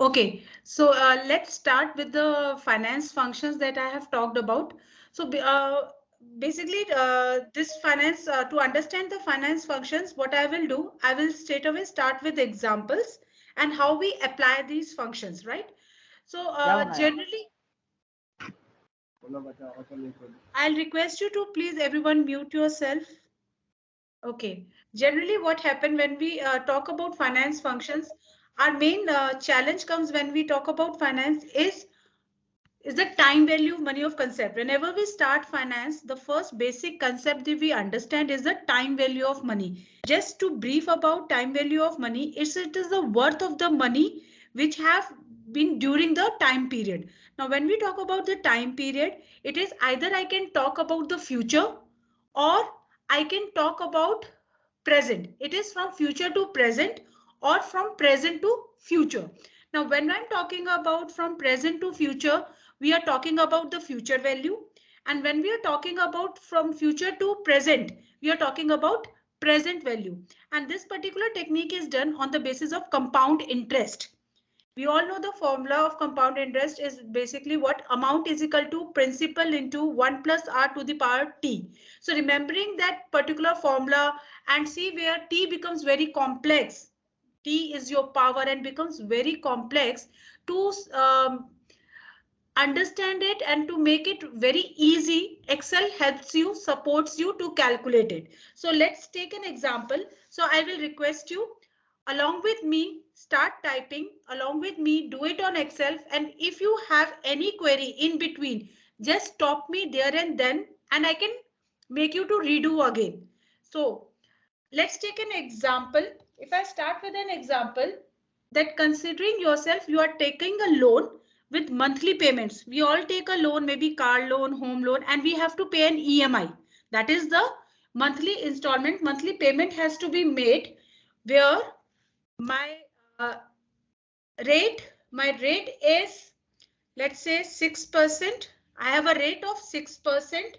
Okay, so let's start with the finance functions that I have talked about. So basically, this finance, to understand the finance functions, what I will do, I will straight away start with examples and how we apply these functions, right? So generally, I'll request you to please everyone mute yourself. Okay. Generally, what happens when we talk about finance functions, our main challenge comes when we talk about finance is the time value of money of concept. Whenever we start finance, the first basic concept that we understand is the time value of money. Just to brief about time value of money, it is the worth of the money which have been during the time period. Now, when we talk about the time period, it is either I can talk about the future or I can talk about present. It is from future to present or from present to future. Now, when I'm talking about from present to future, we are talking about the future value. And when we are talking about from future to present, we are talking about present value. And this particular technique is done on the basis of compound interest. We all know the formula of compound interest is basically what amount is equal to principal into 1 plus r to the power t. So remembering that particular formula and see where t becomes very complex. T is your power and becomes very complex to understand it and to make it very easy. Excel helps you, supports you to calculate it. So let's take an example. So I will request you along with me, start typing along with me, do it on Excel. And if you have any query in between, just stop me there and then, and I can make you to redo again. So let's take an example. If I start with an example that considering yourself, you are taking a loan with monthly payments. We all take a loan, maybe car loan, home loan, and we have to pay an EMI. That is the monthly installment, monthly payment has to be made where my rate is, let's say 6%. I have a rate of 6%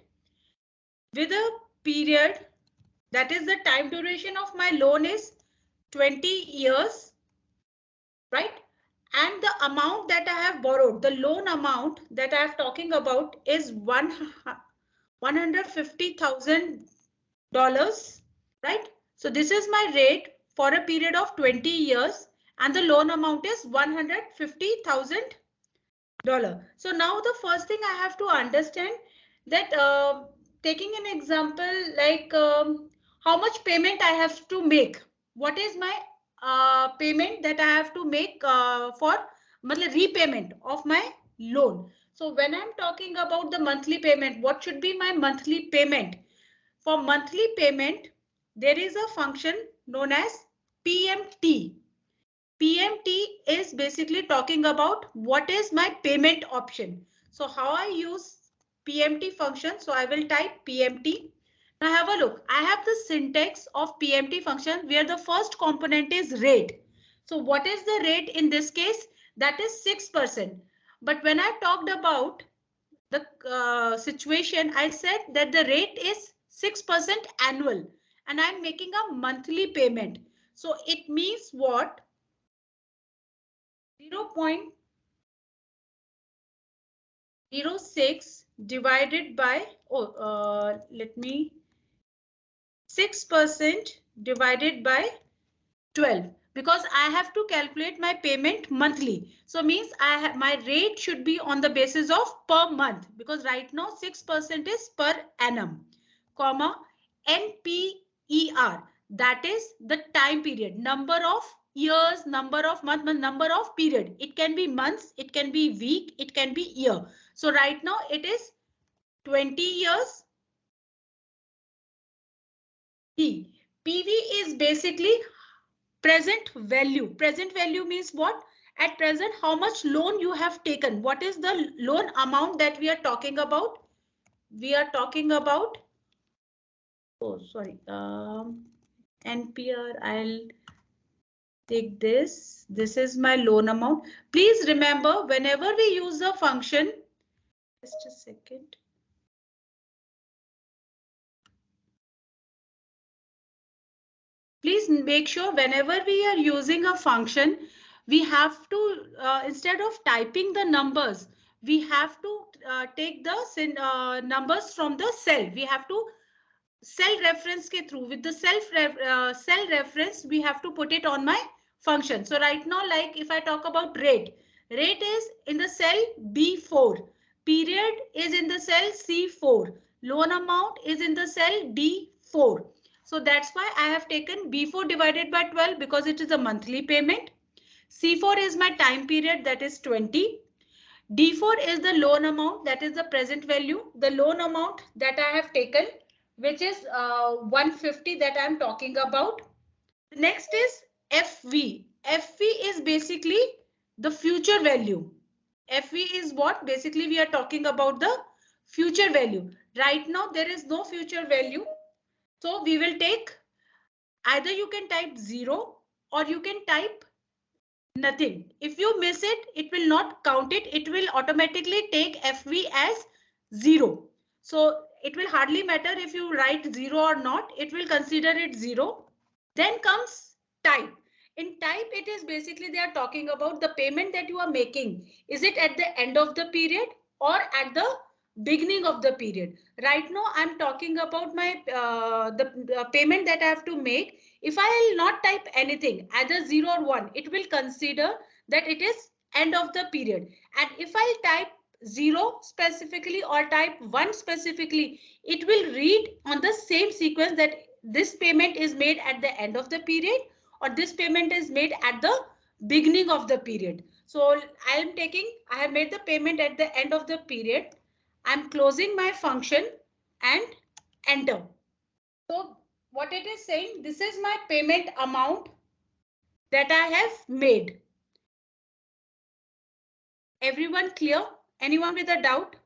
with a period, that is the time duration of my loan is 20 years, right? And the amount that I have borrowed, the loan amount that I am talking about is $150,000, right? So this is my rate for a period of 20 years and the loan amount is $150,000. So now the first thing I have to understand that taking an example like how much payment I have to make. What is my payment that I have to make for repayment of my loan. So when I'm talking about the monthly payment, what should be my monthly payment? For monthly payment, there is a function known as PMT. PMT is basically talking about what is my payment option. So how I use PMT function. So I will type PMT. Now have a look. I have the syntax of PMT function where the first component is rate. So what is the rate in this case? That is 6%. But when I talked about the situation, I said that the rate is 6% annual and I'm making a monthly payment. So it means what? 0.06 divided by, let me, 6% divided by 12 because I have to calculate my payment monthly. So means my rate should be on the basis of per month because right now 6% is per annum, comma NPER, that is the time period, number of years, number of month, number of period. It can be months, it can be week, it can be year. So right now it is 20 years. PV is basically present value. Present value means what? At present, how much loan you have taken? What is the loan amount that we are talking about? We are talking about, oh, sorry, NPR, I'll take this. This is my loan amount. Please remember, whenever we use a function, just a second. Please make sure whenever we are using a function, we have to, instead of typing the numbers, we have to take the numbers from the cell. We have to cell reference ke through, with the cell reference, we have to put it on my function. So right now, like if I talk about rate is in the cell B4, period is in the cell C4, loan amount is in the cell D4. So that's why I have taken B4 divided by 12, because it is a monthly payment. C4 is my time period, that is 20. D4 is the loan amount, that is the present value, the loan amount that I have taken, which is 150 that I am talking about. Next is FV. FV is basically the future value. FV is what? Basically, we are talking about the future value. Right now, there is no future value. So we will take, either you can type 0 or you can type nothing. If you miss it, it will not count it. It will automatically take FV as 0. So it will hardly matter if you write 0 or not. It will consider it 0. Then comes type. In type, it is basically they are talking about the payment that you are making. Is it at the end of the period or at the beginning of the period? Right now, I'm talking about my the payment that I have to make. If I will not type anything, either 0 or 1, it will consider that it is end of the period. And if I type 0 specifically or type 1 specifically, it will read on the same sequence that this payment is made at the end of the period or this payment is made at the beginning of the period. So I have made the payment at the end of the period. I'm closing my function and enter. So what it is saying, this is my payment amount that I have made. Everyone clear? Anyone with a doubt?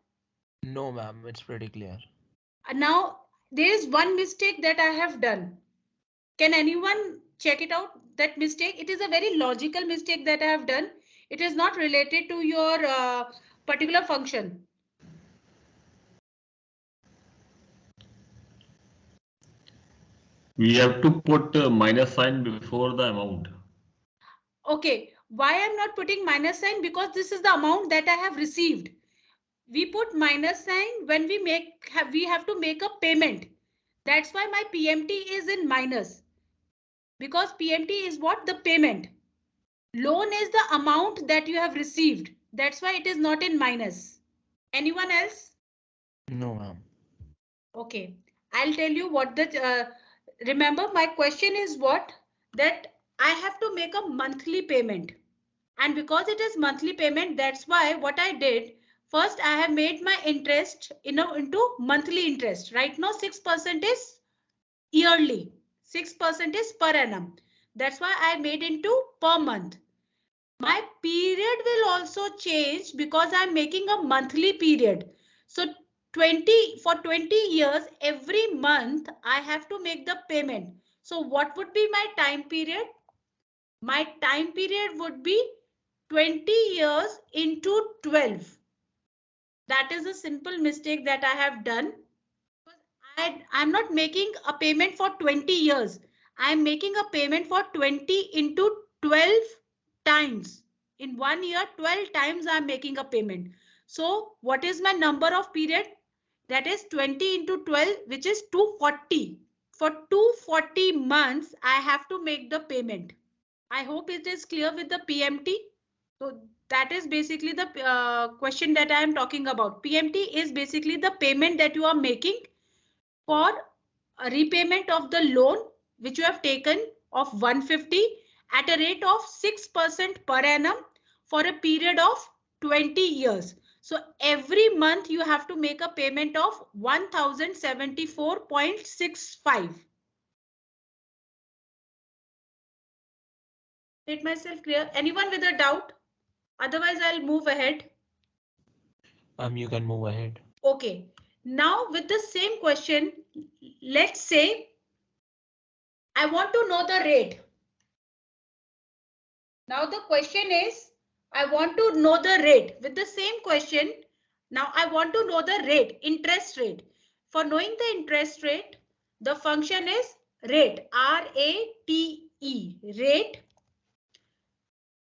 No, ma'am, it's pretty clear. Now there is one mistake that I have done. Can anyone check it out? That mistake, it is a very logical mistake that I have done. It is not related to your particular function. We have to put a minus sign before the amount. Okay, why I'm not putting minus sign? Because this is the amount that I have received. We put minus sign when we have to make a payment. That's why my PMT is in minus. Because PMT is what? The payment. Loan is the amount that you have received. That's why it is not in minus. Anyone else? No, ma'am. Okay, I'll tell you what remember my question is what? That I have to make a monthly payment. And because it is monthly payment, that's why what I did, first I have made my interest into monthly interest. Right now 6% is yearly, 6% is per annum. That's why I made into per month. My period will also change because I'm making a monthly period. So for 20 years, every month I have to make the payment. So what would be my time period? My time period would be 20 years into 12. That is a simple mistake that I have done. I'm not making a payment for 20 years. I'm making a payment for 20 into 12 times. In 1 year, 12 times I'm making a payment. So what is my number of period? That is 20 into 12, which is 240. For 240 months, I have to make the payment. I hope it is clear with the PMT. So that is basically the question that I am talking about. PMT is basically the payment that you are making for a repayment of the loan which you have taken of 150 at a rate of 6% per annum for a period of 20 years. So every month you have to make a payment of 1074.65. Made myself clear? Anyone with a doubt? Otherwise, I'll move ahead. You can move ahead. Okay. Now with the same question, let's say I want to know the rate. Now the question is, I want to know the rate. With the same question, now I want to know the rate, interest rate. For knowing the interest rate, the function is rate, R-A-T-E, rate.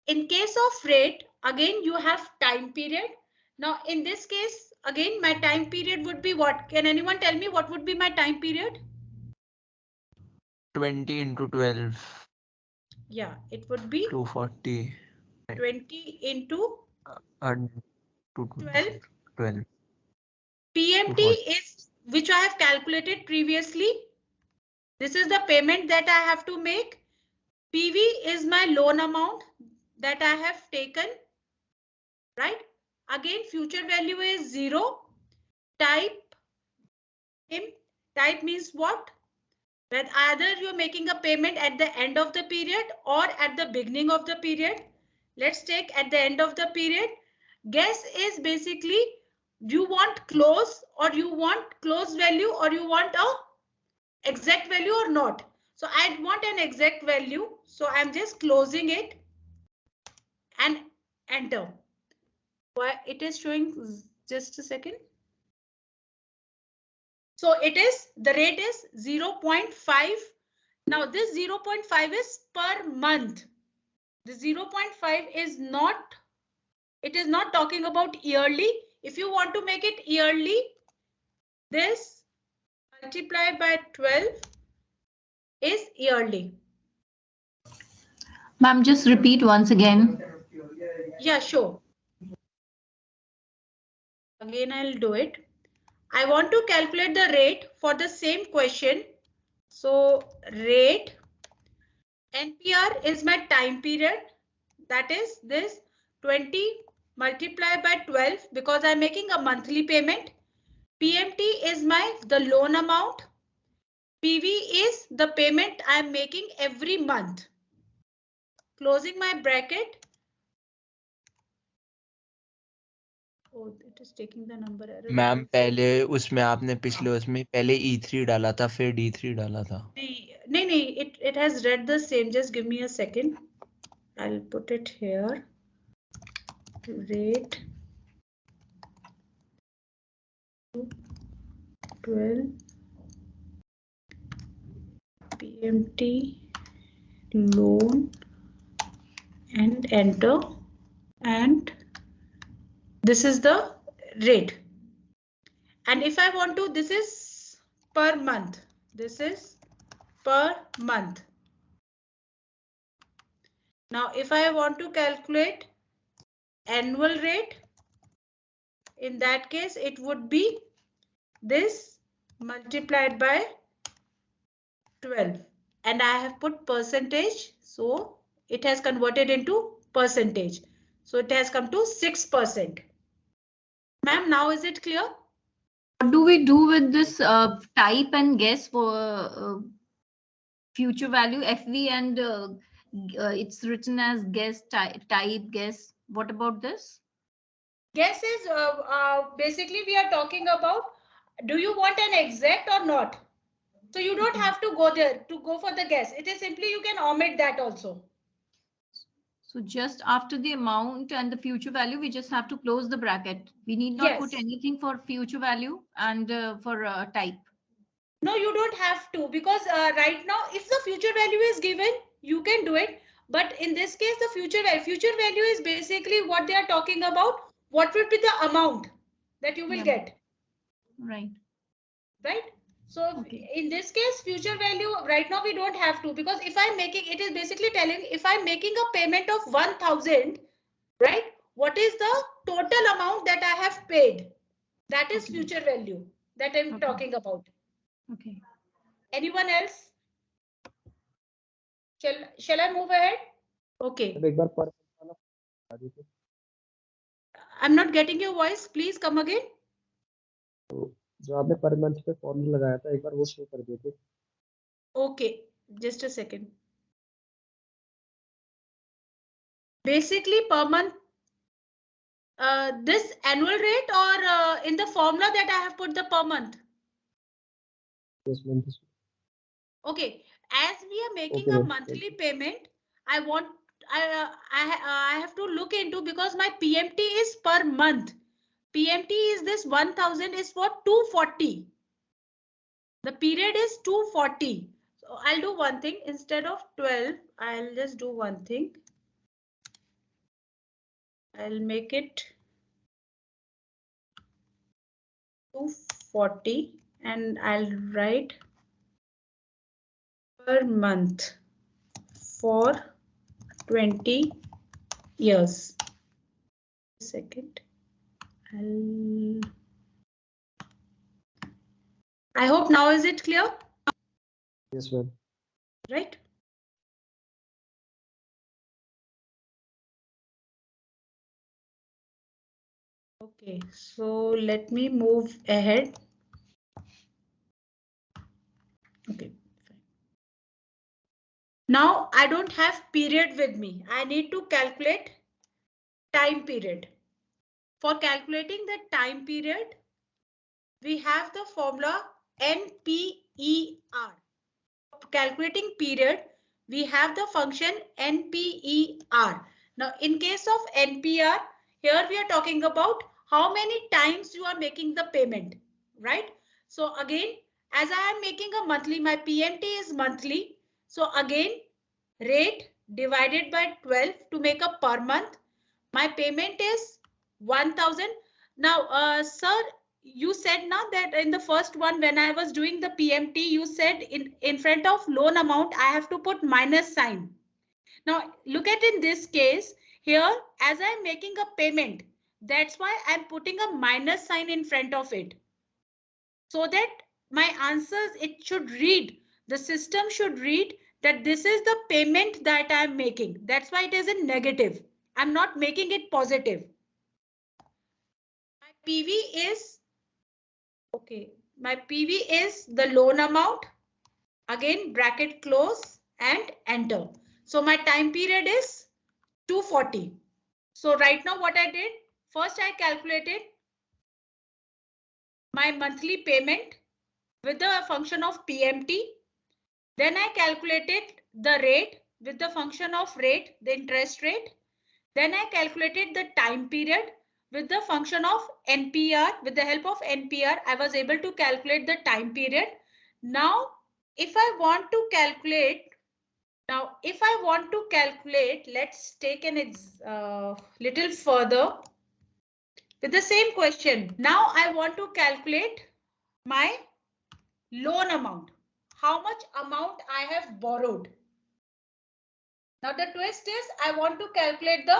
In case of rate, again you have time period. Now in this case, again my time period would be what? Can anyone tell me what would be my time period? 20 into 12. Yeah, it would be 240. 20 into And 12. 12. PMT 240. is which I have calculated previously. This is the payment that I have to make. PV is my loan amount that I have taken, right? Again, future value is 0. Type means what? That either you're making a payment at the end of the period or at the beginning of the period. Let's take at the end of the period. Guess is basically you want close or you want close value or you want a exact value or not. So I want an exact value. So I'm just closing it and enter. Why it is showing, just a second. So it is, the rate is 0.5. Now this 0.5 is per month. The 0.5 is not, it is not talking about yearly. If you want to make it yearly, this multiplied by 12 is yearly. Ma'am, just repeat once again. Yeah, sure. Again, I'll do it. I want to calculate the rate for the same question. So rate, NPR is my time period. That is this 20 multiplied by 12 because I'm making a monthly payment. PMT is the loan amount. PV is the payment I'm making every month. Closing my bracket. Oh, it is taking the number error. Ma'am पहले उसमें आपने पिछले उसमें पहले E3 डाला था फिर D3 डाला था. नहीं, it has read the same. Just give me a second. I'll put it here. Rate 12 PMT loan and enter, and this is the rate. And if I want to, this is per month. This is per month. Now if I want to calculate annual rate, in that case it would be this multiplied by 12, and I have put percentage, so it has converted into percentage. So it has come to 6%. Ma'am, now is it clear? What do we do with this type and guess for future value FV, and it's written as guess, type, guess. What about this? Guess is basically we are talking about, do you want an exact or not? So you don't have to go there to go for the guess. It is simply you can omit that also. So just after the amount and the future value, we just have to close the bracket. We need not put anything for future value and for type. No, you don't have to, because right now, if the future value is given, you can do it. But in this case, the future value is basically what they are talking about. What will be the amount that you will get? Right. Right. So in this case, future value right now we don't have to, because if I'm making, it is basically telling if I'm making a payment of 1,000, right? What is the total amount that I have paid? That is future value that I'm talking about. Okay. Anyone else? Shall I move ahead? Okay. I'm not getting your voice. Please come again. जो आपने per month पे formula लगाया था एक बार वो show कर देते. Okay, just a second. Basically per month, this annual rate or in the formula that I have put the per month. Yes, month. Okay, as we are making a monthly payment, I have to look into, because my PMT is per month. PMT is this 1,000 is for 240. The period is 240. So I'll do one thing, instead of 12, I'll just do one thing. I'll make it 240 and I'll write per month for 20 years. Second, I hope now is it clear? Yes, ma'am. Right? Okay, so let me move ahead. Okay. Now I don't have period with me. I need to calculate time period. For calculating the time period, we have the formula NPER. For calculating period, we have the function NPER. Now, in case of NPR, here we are talking about how many times you are making the payment, right? So again, as I am making a monthly, my PMT is monthly. So again, rate divided by 12 to make a per month. My payment is 1000. Now, sir, you said now that in the first one, when I was doing the PMT, you said in front of loan amount, I have to put minus sign. Now, look at in this case here, as I'm making a payment, that's why I'm putting a minus sign in front of it. So that my answers, it should read, the system should read that this is the payment that I'm making. That's why it is in negative. I'm not making it positive. My PV is, okay, my PV is the loan amount. Again, bracket close and enter. So my time period is 240. So right now what I did, first I calculated my monthly payment with the function of PMT. Then I calculated the rate with the function of rate, the interest rate. Then I calculated the time period with the function of NPR. With the help of NPR, I was able to calculate the time period. Now, if I want to calculate, let's take an little further with the same question. Now I want to calculate my loan amount. How much amount I have borrowed. Now the twist is I want to calculate the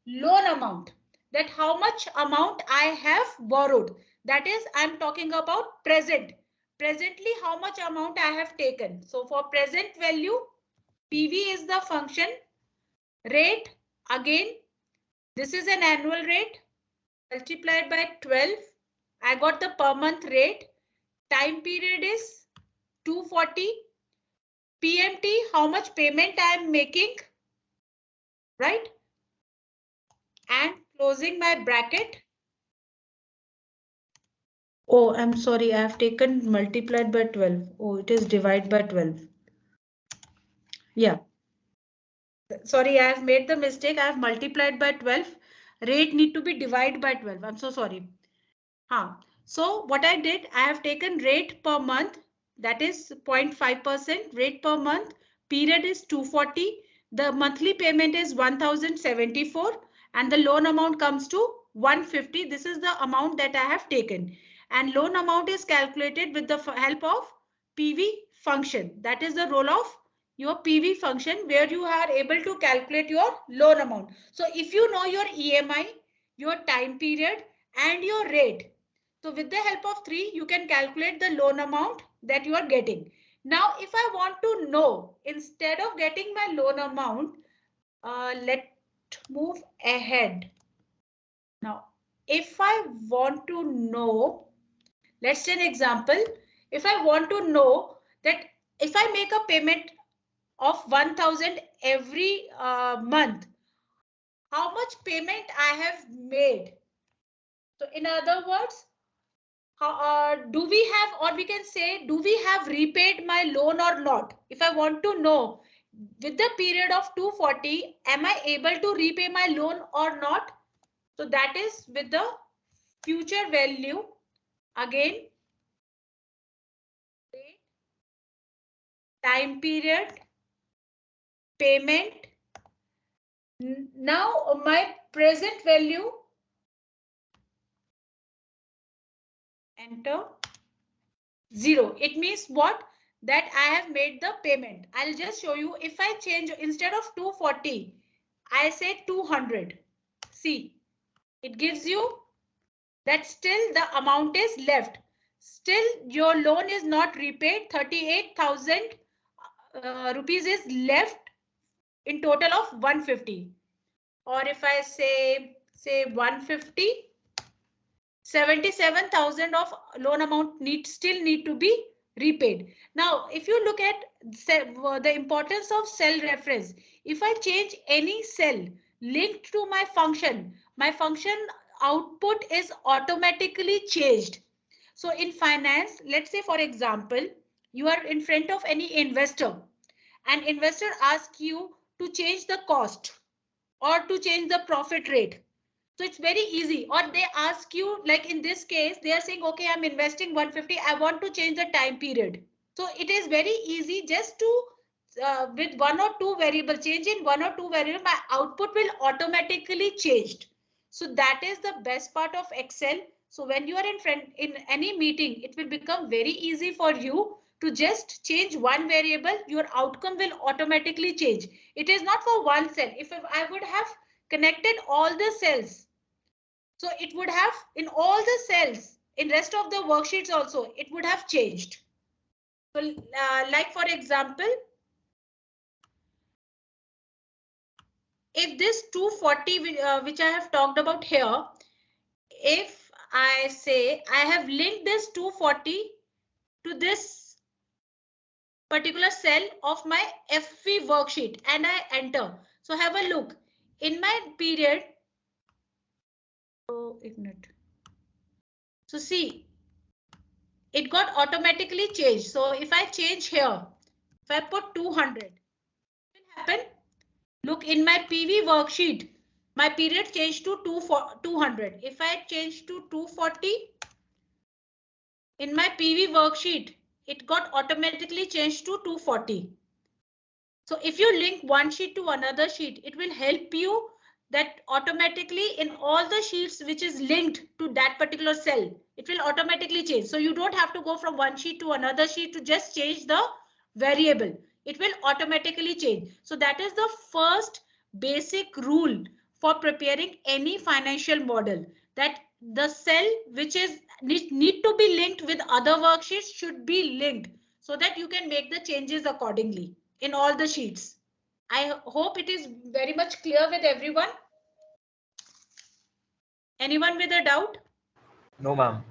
loan amount. That how much amount I have borrowed. That is, I'm talking about present. Presently, how much amount I have taken. So for present value, PV is the function. Rate, again, this is an annual rate. Multiplied by 12. I got the per month rate. Time period is 240. PMT, how much payment I am making, right? And closing my bracket. Oh, I'm sorry, I have taken multiplied by 12. Oh, it is divided by 12. Yeah. Sorry, I have made the mistake. I have multiplied by 12. Rate need to be divided by 12. I'm so sorry. So what I did, I have taken rate per month. That is 0.5% rate per month. Period is 240. The monthly payment is 1074 and the loan amount comes to 150. This is the amount that I have taken. And loan amount is calculated with the help of PV function. That is the role of your PV function where you are able to calculate your loan amount. So if you know your EMI, your time period and your rate. So with the help of 3, you can calculate the loan amount that you are getting. Now, if I want to know, instead of getting my loan amount, let's move ahead. Now, if I want to know, let's take an example. If I want to know that if I make a payment of 1000 every month, how much payment I have made. So in other words, do we have, or we can say, do we have repaid my loan or not? If I want to know with the period of 240, am I able to repay my loan or not? So that is with the future value. Again, time period, payment, Now my present value, enter 0. It means what? That I have made the payment. I'll just show you. If I change, instead of 240, I say 200. See, it gives you that still the amount is left. Still your loan is not repaid. 38,000 rupees is left in total of 150. Or if I say 150, 77,000 of loan amount still need to be repaid. Now, if you look at the importance of cell reference, if I change any cell linked to my function output is automatically changed. So in finance, let's say for example, you are in front of any investor and investor asks you to change the cost or to change the profit rate. So it's very easy. Or they ask you, like in this case, they are saying, okay, I'm investing 150. I want to change the time period. So it is very easy just to, with one or two variable, change in one or two variable, my output will automatically change. So that is the best part of Excel. So when you are in any meeting, it will become very easy for you to just change one variable, your outcome will automatically change. It is not for one cell. If I would have connected all the cells, so it would have in all the cells, in rest of the worksheets also, it would have changed. So like for example, if this 240 which I have talked about here, if I say I have linked this 240 to this particular cell of my FV worksheet and I enter. So have a look in my period. Oh, ignite. So see, it got automatically changed. So if I change here, if I put 200, what will happen? Look in my PV worksheet, my period changed to 200. If I change to 240, in my PV worksheet, it got automatically changed to 240. So if you link one sheet to another sheet, it will help you that automatically in all the sheets which is linked to that particular cell, it will automatically change. So you don't have to go from one sheet to another sheet to just change the variable. It will automatically change. So that is the first basic rule for preparing any financial model, that the cell which is need to be linked with other worksheets should be linked so that you can make the changes accordingly in all the sheets. I hope it is very much clear with everyone. Anyone with a doubt? No ma'am,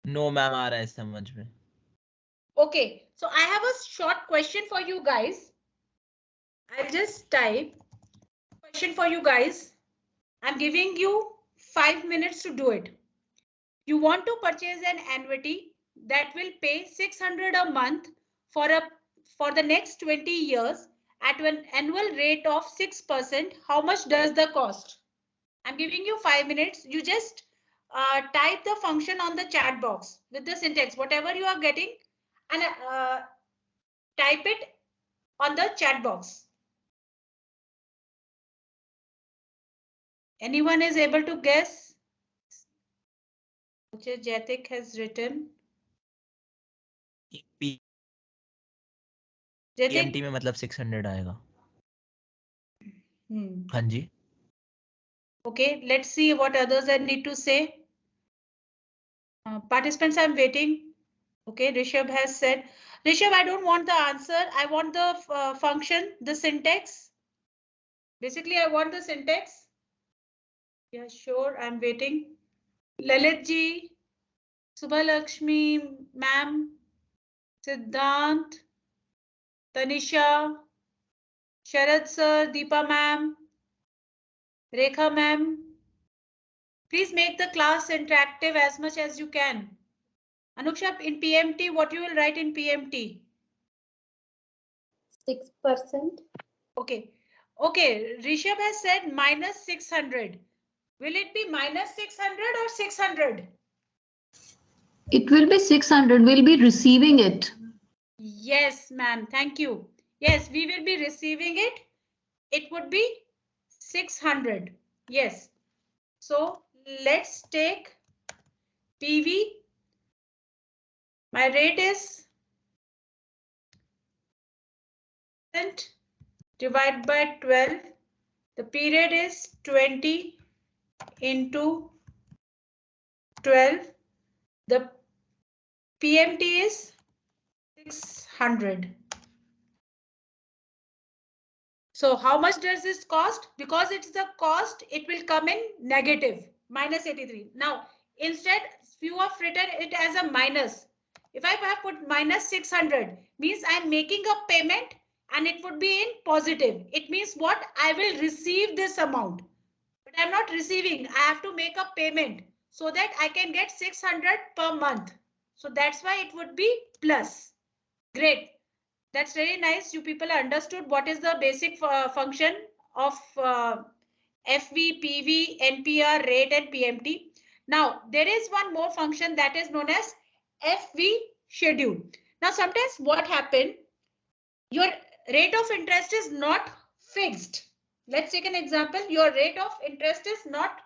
no ma'am, आ रहा है समझ में. Okay, so I have a short question for you guys. I'll just type question for you guys. I'm giving you 5 minutes to do it. You want to purchase an annuity that will pay 600 a month for the next 20 years at an annual rate of 6%. How much does the cost? I'm giving you 5 minutes. You just type the function on the chat box with the syntax, whatever you are getting, and type it on the chat box. Anyone is able to guess? Which Jatik has written. PMT में मतलब 600 आएगा. हाँ जी. Okay, let's see what others I need to say. Participants, I'm waiting. Okay, Rishabh has said. Rishabh, I don't want the answer. I want the function, the syntax. Basically, I want the syntax. Yeah, sure, I'm waiting. Lalit ji, Subha Lakshmi, ma'am, Siddhant, Tanisha, Sharad sir, Deepa ma'am, Rekha ma'am. Please make the class interactive as much as you can. Anuksha, in PMT, what you will write in PMT? 6%. Okay. Okay, Rishabh has said minus 600. Will it be minus 600 or 600? It will be 600. We'll be receiving it. Yes, ma'am. Thank you. Yes, we will be receiving it. it would be 600. Yes. So let's take PV. My rate is divided by 12. The period is 20 into 12. The PMT is 600. So how much does this cost? Because it's the cost, it will come in negative, minus 83. Now, instead, few have written it as a minus. If I have put minus 600, means I'm making a payment and it would be in positive. It means what? I will receive this amount, but I'm not receiving. I have to make a payment so that I can get 600 per month. So that's why it would be plus. Great. That's very nice. You people understood what is the basic function of FV, PV, NPR, rate and PMT. Now, there is one more function that is known as FV schedule. Now, sometimes what happens, your rate of interest is not fixed. Let's take an example. Your rate of interest is not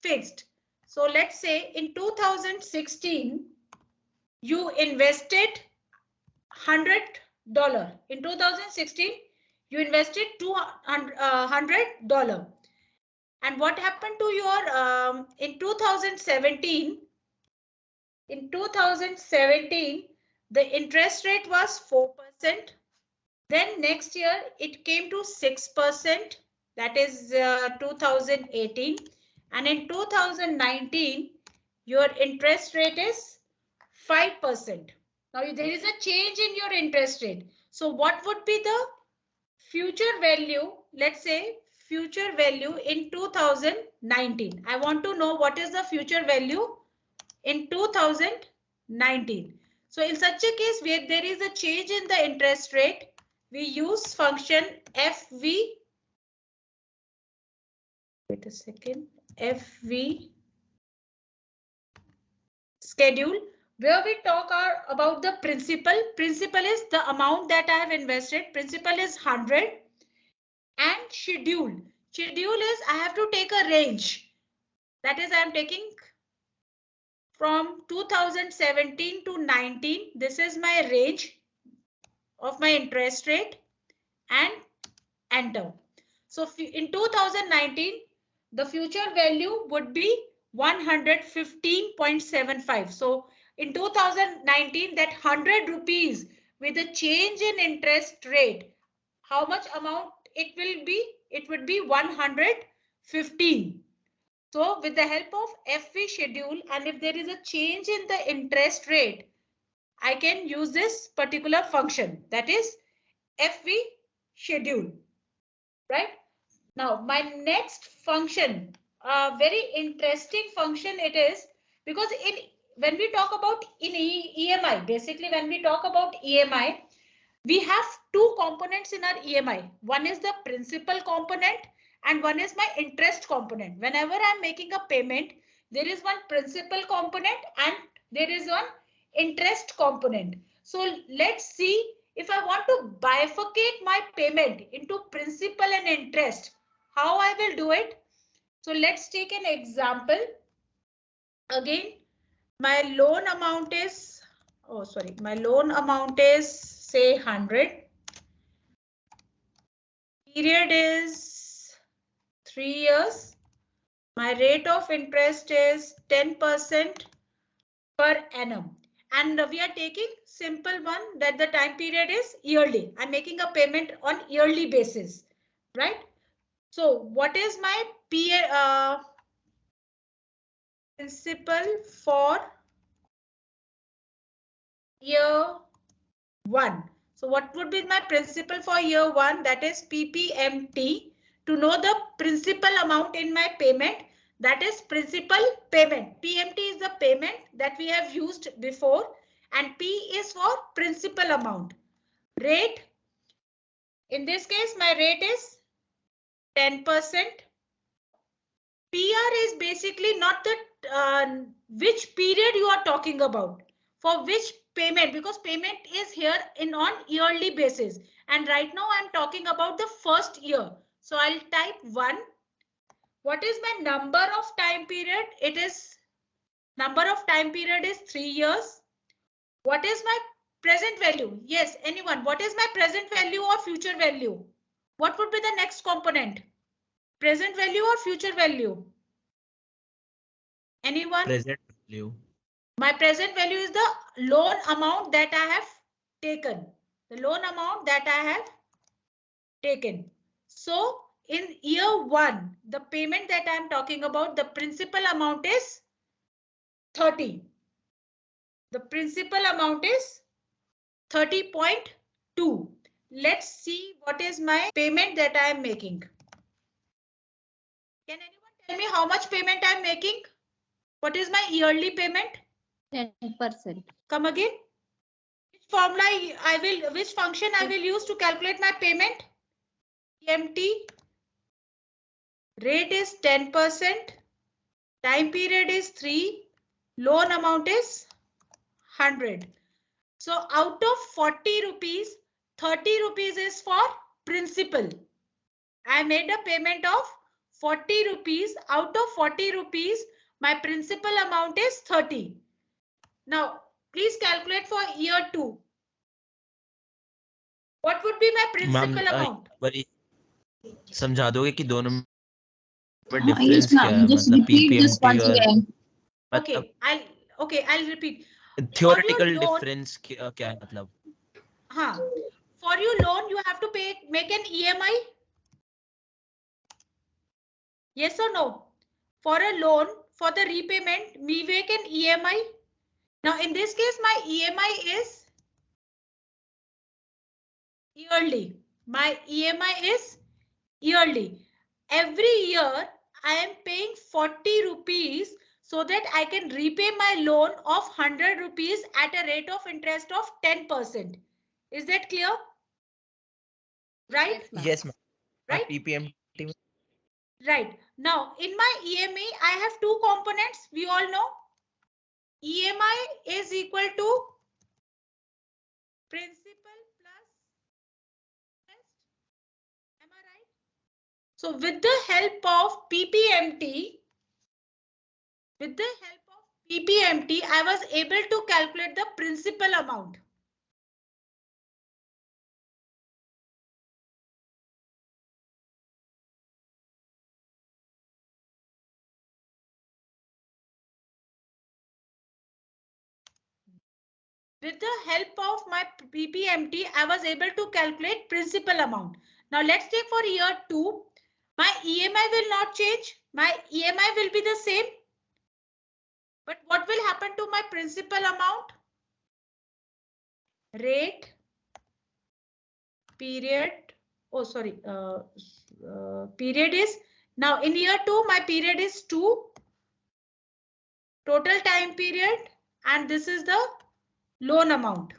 fixed. So let's say in 2016, you invested $100. In 2016, you invested $100. And what happened to your in 2017? In 2017, the interest rate was 4%. Then next year it came to 6%. That is 2018. And in 2019, your interest rate is 5%. Now there is a change in your interest rate. So what would be the future value? Let's say future value in 2019. I want to know what is the future value in 2019. So in such a case where there is a change in the interest rate, we use function FV. Wait a second. FV schedule, where we talk about the principal. Principal is the amount that I have invested. Principal is 100. And schedule. Schedule is I have to take a range. That is I am taking from 2017 to 19. This is my range of my interest rate and enter. So in 2019, the future value would be 115.75. So in 2019, that 100 rupees with a change in interest rate, how much amount it will be? It would be 115. So with the help of FV schedule, and if there is a change in the interest rate, I can use this particular function, that is FV schedule, right? Now my next function, a very interesting function it is, because when we talk about EMI, basically when we talk about EMI, we have two components in our EMI. One is the principal component and one is my interest component. Whenever I'm making a payment, there is one principal component and there is one interest component. So let's see, if I want to bifurcate my payment into principal and interest, how I will do it. So let's take an example. Again, my loan amount is, my loan amount is say 100. Period is 3 years. My rate of interest is 10% per annum. And we are taking simple one that the time period is yearly. I'm making a payment on yearly basis, right? So what is my principal for year 1? So what would be my principal for year 1? That is PPMT. To know the principal amount in my payment, that is principal payment. PMT is the payment that we have used before and P is for principal amount. Rate, in this case my rate is 10%. PR is basically not the which period you are talking about, for which payment, because payment is here on yearly basis, and right now I'm talking about the first year. So I'll type 1. What is my number of time period? It is number of time period is 3 years. What is my present value? Yes, anyone. What is my present value or future value? What would be the next component? Present value or future value? Anyone? Present value. My present value is the loan amount that I have taken. The loan amount that I have taken. So in year 1, the payment that I am talking about, the principal amount is 30. The principal amount is 30.2. Let's see what is my payment that I am making. Can anyone tell me how much payment I am making? What is my yearly payment? 10%. Come again. Which formula which function I will use to calculate my payment? PMT. Rate is 10%. Time period is 3. Loan amount is 100. So out of 40 rupees, 30 rupees is for principal. I made a payment of 40 rupees. Out of 40 rupees, my principal amount is 30. Now, please calculate for year 2. What would be my principal amount? समझा दोगे कि दोनों में Yes, difference क्या है? ma'am. Just मतलब repeat this PPMT once और again. Okay, I'll repeat. theoretical difference क्या है मतलब? हाँ, for your loan you have to make an EMI. Yes or no? For a loan, for the repayment, we make an EMI. Now in this case, my EMI is yearly. My EMI is yearly. Every year I am paying 40 rupees so that I can repay my loan of 100 rupees at a rate of interest of 10%. Is that clear? Right? Yes, ma'am. Right? PPMT. Right. Now in my EMI, I have two components. We all know. EMI is equal to principal plus interest. Am I right? So with the help of PPMT, I was able to calculate the principal amount. With the help of my PPMT, I was able to calculate principal amount. Now let's take for year 2. My EMI will not change. My EMI will be the same. But what will happen to my principal amount? Rate, period. Oh, sorry. Period is, now in year 2, my period is 2. Total time period. And this is the loan amount.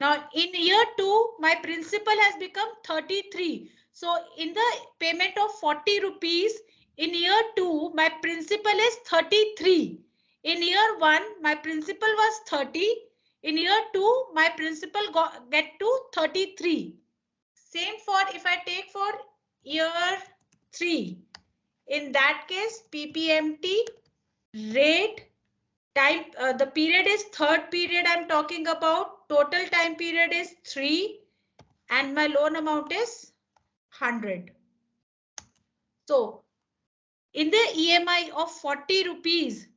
Now in year 2, my principal has become 33. So in the payment of 40 rupees, in year 2, my principal is 33. In year 1, my principal was 30. In year 2, my principal get to 33. Same for if I take for year 3. In that case, PPMT rate, time, the period is third period I'm talking about. Total time period is 3 and my loan amount is 100. So in the EMI of 40 rupees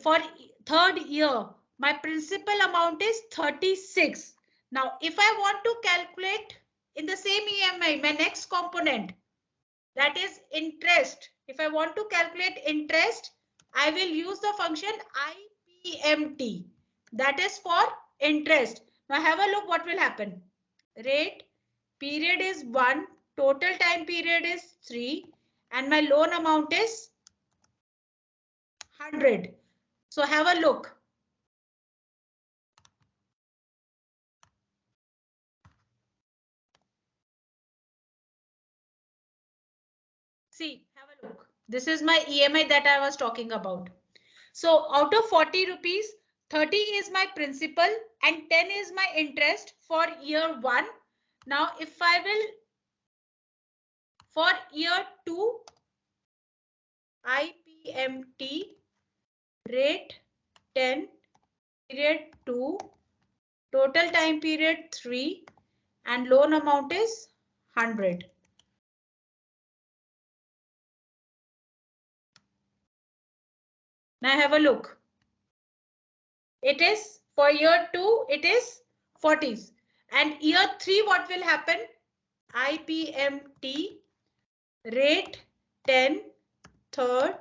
for third year, my principal amount is 36. Now if I want to calculate in the same EMI, my next component, that is interest. If I want to calculate interest, I will use the function IPMT. That is for interest. Now have a look what will happen. Rate, period is 1, total time period is 3, and my loan amount is 100. So have a look. See, have a look. This is my EMI that I was talking about. So out of 40 rupees, 30 is my principal and 10 is my interest for year 1. Now if I will For year 2, IPMT rate 10, period 2, total time period 3, and loan amount is 100. Now have a look. It is for year 2, it is 40s. And year 3, what will happen? IPMT rate 10, third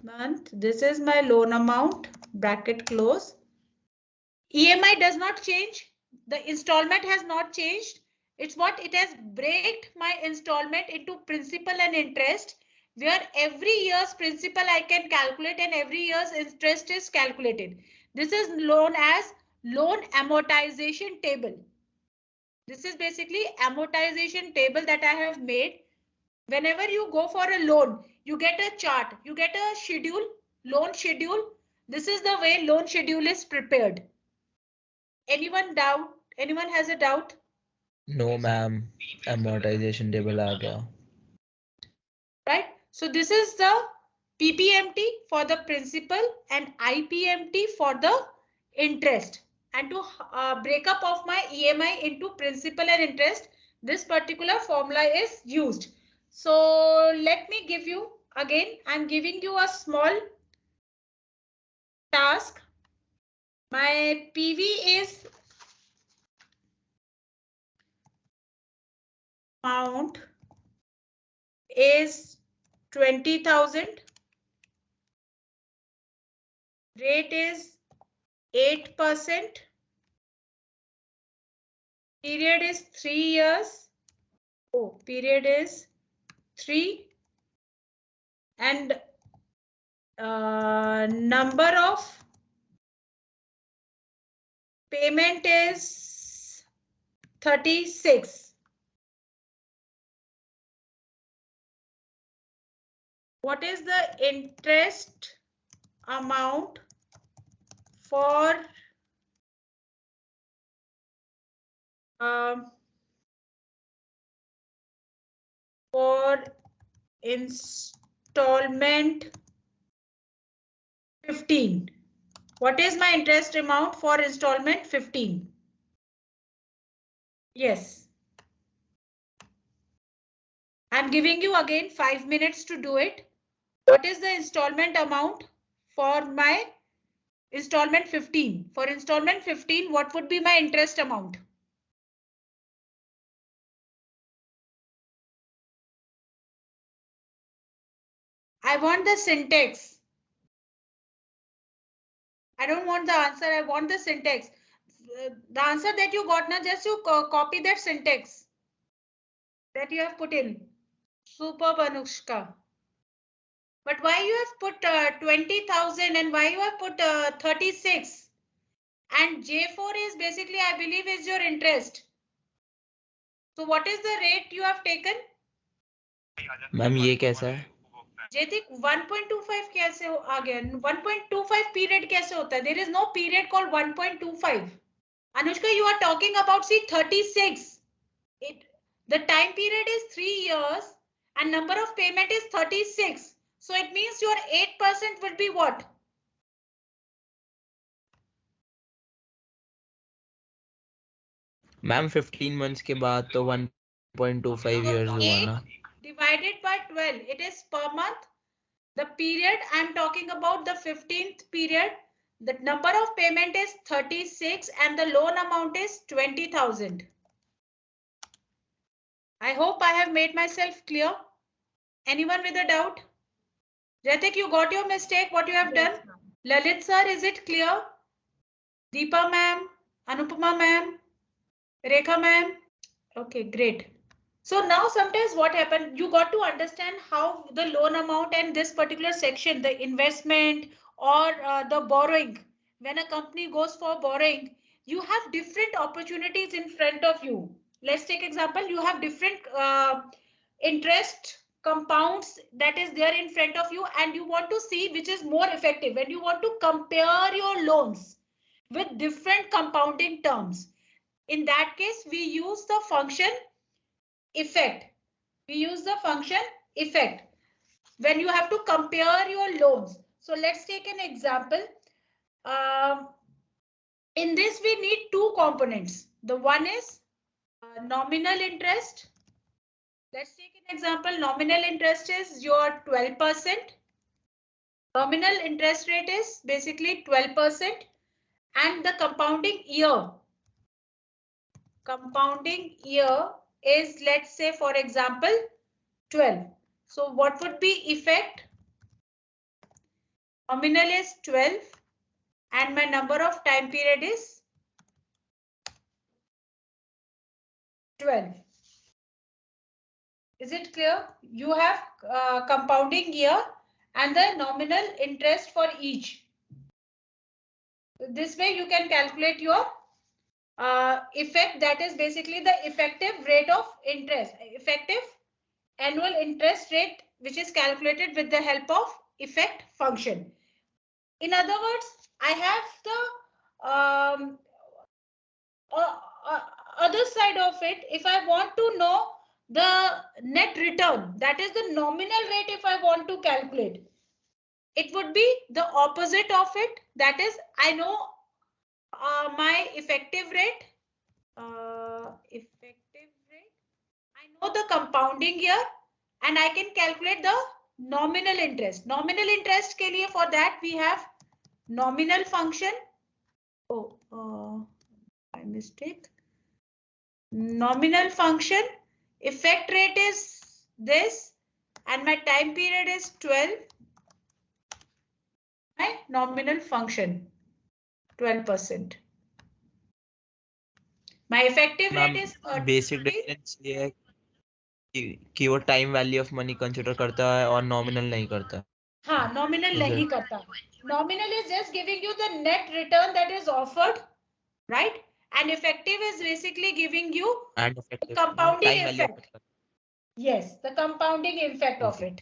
month. This is my loan amount, bracket close. EMI does not change. The installment has not changed. It's what it has breaked my installment into principal and interest, where every year's principal I can calculate and every year's interest is calculated. This is known as loan amortization table. This is basically amortization table that I have made. Whenever you go for a loan, you get a chart, you get a schedule, loan schedule. This is the way loan schedule is prepared. Anyone doubt? Anyone has a doubt? No, ma'am. Amortization table आ गया. Right. So this is the PPMT for the principal and IPMT for the interest. And to break up of my EMI into principal and interest, this particular formula is used. So let me give you again. I'm giving you a small task. My PV is amount is 20,000. Rate is 8%. Period is 3 years. Oh, period is 3. And number of payment is 36. What is the interest amount for installment 15? What is my interest amount for installment 15? Yes. I'm giving you again 5 minutes to do it. What is the installment amount for my installment 15? For installment 15, what would be my interest amount? I want the syntax. I don't want the answer. I want the syntax. The answer that you got now, just you copy that syntax that you have put in. Superb, Anushka. But why you have put 20,000 and why you have put 36? And J4 is basically, I believe, is your interest. So what is the rate you have taken? Ma'am, ये कैसा है? Jaitik, 1.25 कैसे आ गया? 1.25 period कैसे होता है? There is no period called 1.25. Anushka, you are talking about, see, 36. The time period is 3 years and number of payment is 36. So it means your 8% would be what? Ma'am, 15 months के बाद तो 1.25 years हुआ ना? Divided by 12. It is per month. The period I'm talking about, the 15th period, the number of payment is 36 and the loan amount is 20,000. I hope I have made myself clear. Anyone with a doubt? Ritik, you got your mistake, what you have done? Lalit sir, is it clear? Deepa ma'am, Anupama ma'am, Rekha ma'am. Okay, great. So now sometimes what happened, you got to understand how the loan amount and this particular section, the investment or the borrowing, when a company goes for borrowing, you have different opportunities in front of you. Let's take example, you have different interest compounds that is there in front of you and you want to see which is more effective and you want to compare your loans with different compounding terms. In that case, we use the function effect. We use the function effect when you have to compare your loans. So let's take an example. In this, we need two components. The one is nominal interest. Let's take an example. Nominal interest is your 12%. Nominal interest rate is basically 12%. And the compounding year is, let's say, for example, 12. So what would be effect? Nominal is 12 and my number of time period is 12. Is it clear? You have compounding year and the nominal interest for each. This way you can calculate your effect, that is basically the effective rate of interest, effective annual interest rate, which is calculated with the help of effect function. In other words, I have the other side of it. If I want to know the net return, that is the nominal rate, if I want to calculate, it would be the opposite of it. That is, I know my effective rate. I know the compounding year and I can calculate the nominal interest. Nominal interest के लिए, for that we have nominal function. Oh, my mistake. Nominal function. Effect rate is this and my time period is 12. My nominal function 12%. My effective rate is basic difference ये है कि वो time value of money consider करता है और nominal नहीं करता. हाँ, nominal नहीं करता. Nominal is just giving you the net return that is offered, right? And effective is basically giving you the compounding effect. Yes, the compounding effect of it.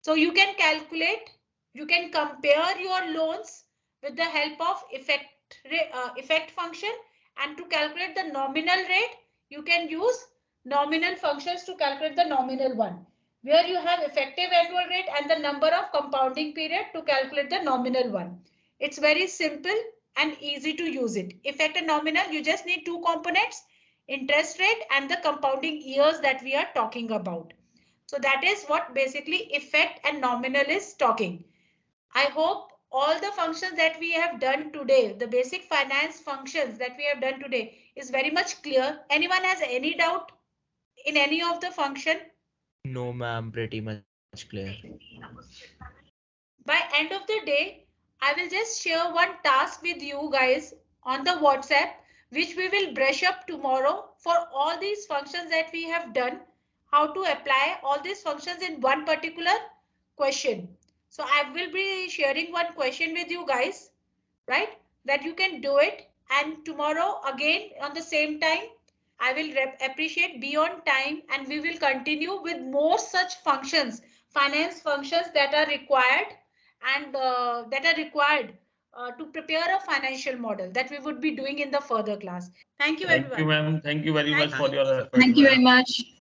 So you can calculate, you can compare your loans with the help of effect function, and to calculate the nominal rate, you can use nominal functions to calculate the nominal one, where you have effective annual rate and the number of compounding period to calculate the nominal one. It's very simple and easy to use it. Effect and nominal, you just need two components, interest rate and the compounding years that we are talking about. So that is what basically effect and nominal is talking. I hope all the functions that we have done today, the basic finance functions that we have done today, is very much clear. Anyone has any doubt in any of the function? No, ma'am, pretty much clear. By end of the day, I will just share one task with you guys on the WhatsApp, which we will brush up tomorrow for all these functions that we have done, how to apply all these functions in one particular question. So I will be sharing one question with you guys, right? That you can do it. And tomorrow again on the same time, I will appreciate be on time and we will continue with more such functions, finance functions that are required and to prepare a financial model that we would be doing in the further class. Thank you, everyone. Thank you, ma'am. Thank you very much for your effort. Thank you very much.